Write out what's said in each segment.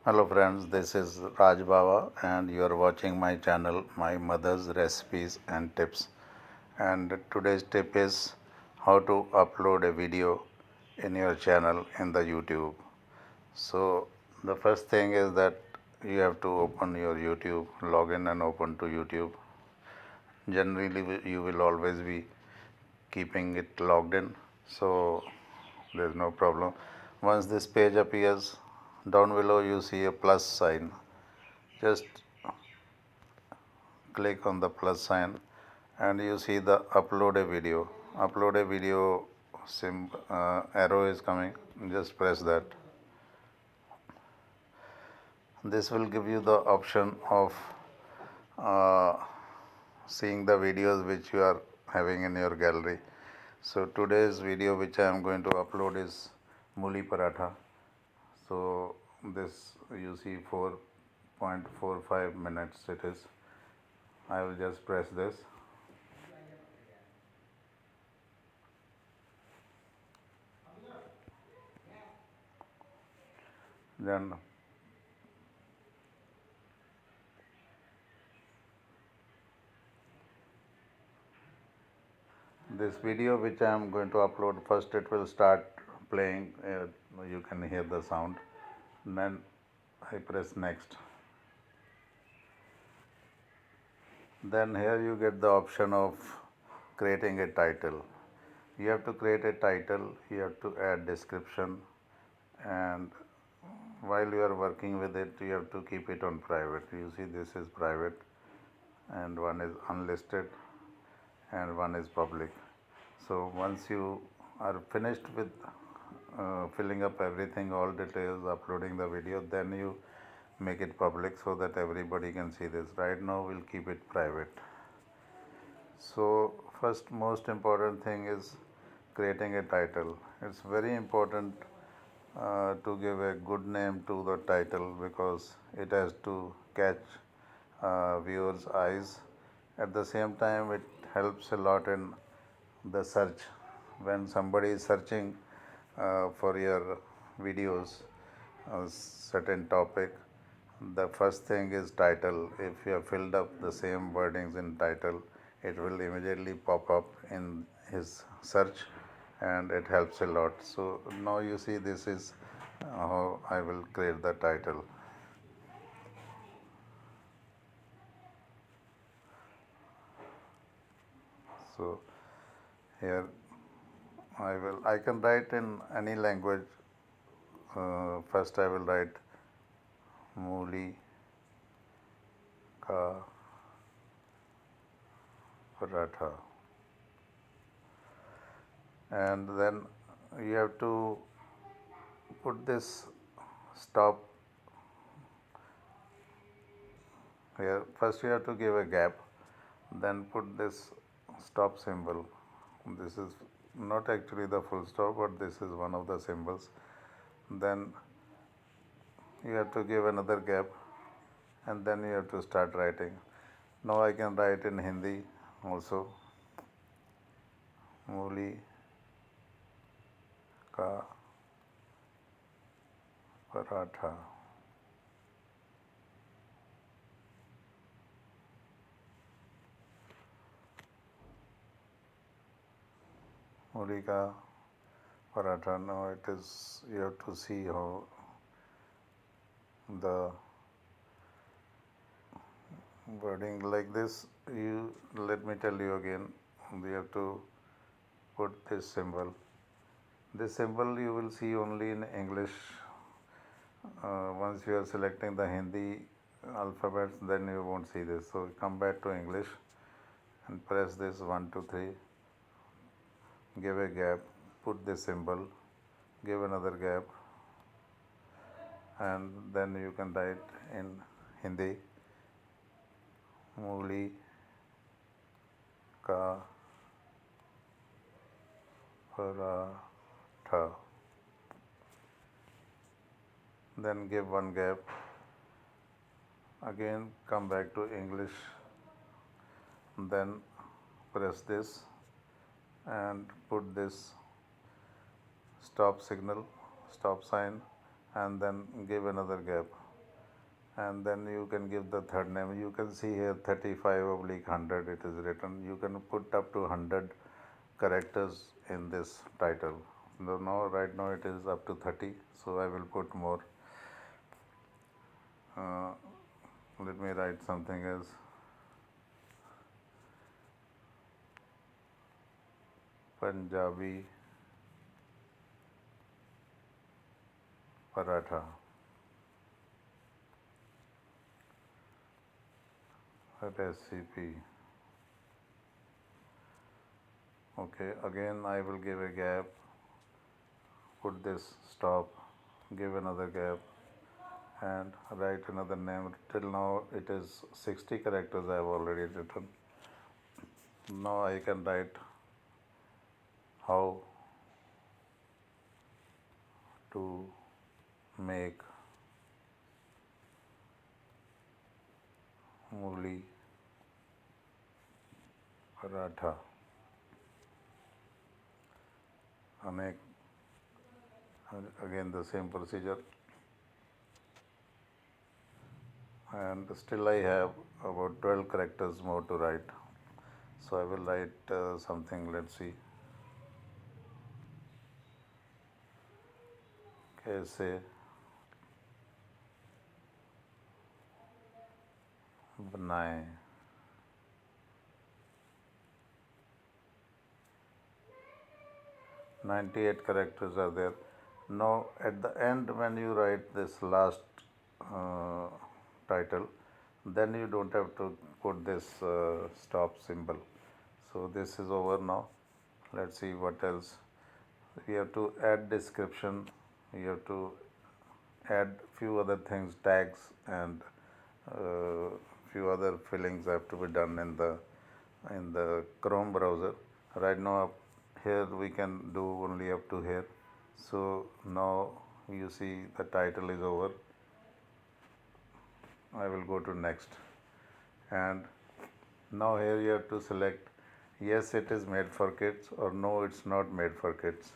Hello friends, this is Raj Baba and you are watching my channel My Mother's Recipes and Tips. And today's tip is how to upload a video in your channel in the YouTube. So the first thing is that you have to open your YouTube, log in and open to YouTube. Generally you will always be keeping it logged in, so there's no problem. Once this page appears, down below you see a plus sign. Just click on the plus sign and you see the upload a video. Upload a video arrow is coming. Just press that. This will give you the option of uh, seeing the videos which you are having in your gallery. So today's video which I am going to upload is Muli Paratha. So this you see 4.45 minutes it is. I will just press this. Then this video which I am going to upload, first it will start playing, you can hear the sound, then I press next. Then here you get the option of creating a title. You have to create a title, you have to add description, and while you are working with it you have to keep it on private. You see this is private and one is unlisted and one is public. So once you are finished with filling up everything, all details, uploading the video, then you make it public so that everybody can see this. Right now we'll keep it private. So first most important thing is creating a title. It's very important to give a good name to the title because it has to catch viewers' eyes. At the same time, it helps a lot in the search. When somebody is searching for your videos, a certain topic, the first thing is title. If you have filled up the same wordings in title, it will immediately pop up in his search and it helps a lot. So now you see this is how I will create the title. So here I can write in any language. First I will write Muli ka paratha, and then you have to put this stop here. First you have to give a gap, then put this stop symbol. This is not actually the full stop, but this is one of the symbols. Then you have to give another gap and then you have to start writing. Now I can write in Hindi also. Muli ka paratha. Muli ka paratha. Now it is, you have to see how the wording like this. You let me tell you again. We have to put this symbol. This symbol you will see only in English. Once you are selecting the Hindi alphabets, then you won't see this. So come back to English and press this 1, 2, 3. Give a gap, put this symbol, give another gap, and then you can write in Hindi Muli ka paratha. Then give one gap. Again come back to English. Then press this and put this stop signal, stop sign, and then give another gap. and then you can give the third name. You can see here 35/100 it is written. You can put up to 100 characters in this title. Now right now it is up to 30, so I will put more. uh, Let me write something else. Punjabi paratha recipe. Okay, again I will give a gap, put this stop, give another gap, and write another name. Till now it is 60 characters I have already written. Now I can write how to make mooli paratha. Again the same procedure, and still I have about 12 characters more to write. So I will write something. Let's see. कैसे बनाएं 98 characters are there. Now at the end, when you write this last uh, title, then you don't have to put this stop symbol. So this is over now. Let's see what else. We have to add description. We have to add few other things, tags, and few other fillings have to be done in the Chrome browser. Right now here we can do only up to here. So now you see the title is over. I will go to next, and now here you have to select yes it is made for kids or no it's not made for kids.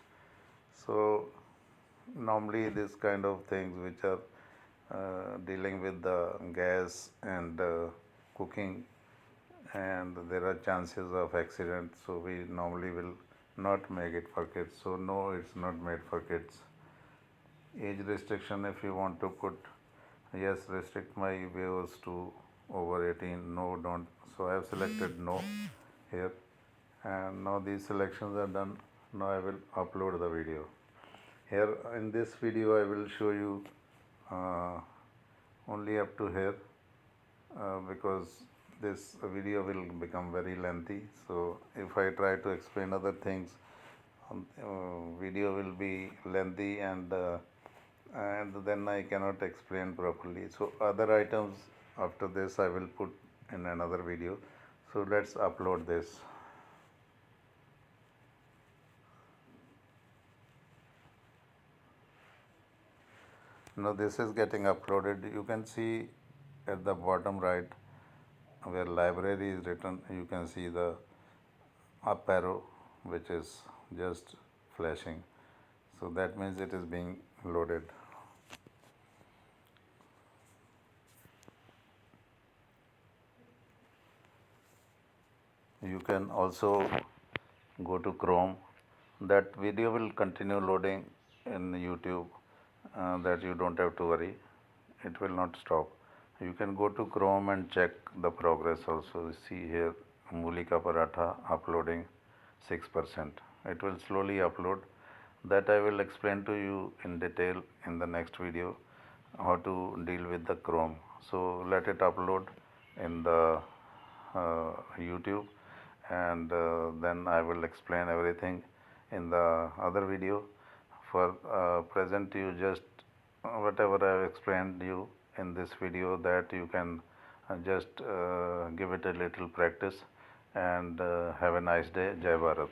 So normally this kind of things which are dealing with the gas and cooking, and there are chances of accident, so we normally will not make it for kids. So no, it's not made for kids. Age restriction, if you want to put yes, restrict my viewers to over 18, no, don't. So I have selected no here, and now these selections are done. Now I will upload the video. Here in this video I will show you only up to here because this video will become very lengthy. So if I try to explain other things, video will be lengthy, and then I cannot explain properly. So other items after this I will put in another video. So let's upload this. Now this is getting uploaded. You can see at the bottom right where library is written, you can see the up arrow which is just flashing. So that means it is being loaded. You can also go to Chrome. That video will continue loading in YouTube, that you don't have to worry, it will not stop. You can go to Chrome and check the progress also. See here Mulika Paratha uploading 6%. It will slowly upload. That I will explain to you in detail in the next video, how to deal with the Chrome. So let it upload in the YouTube, and then I will explain everything in the other video. For present, you just whatever I have explained you in this video, that you can just give it a little practice, and have a nice day. Jai Bharat.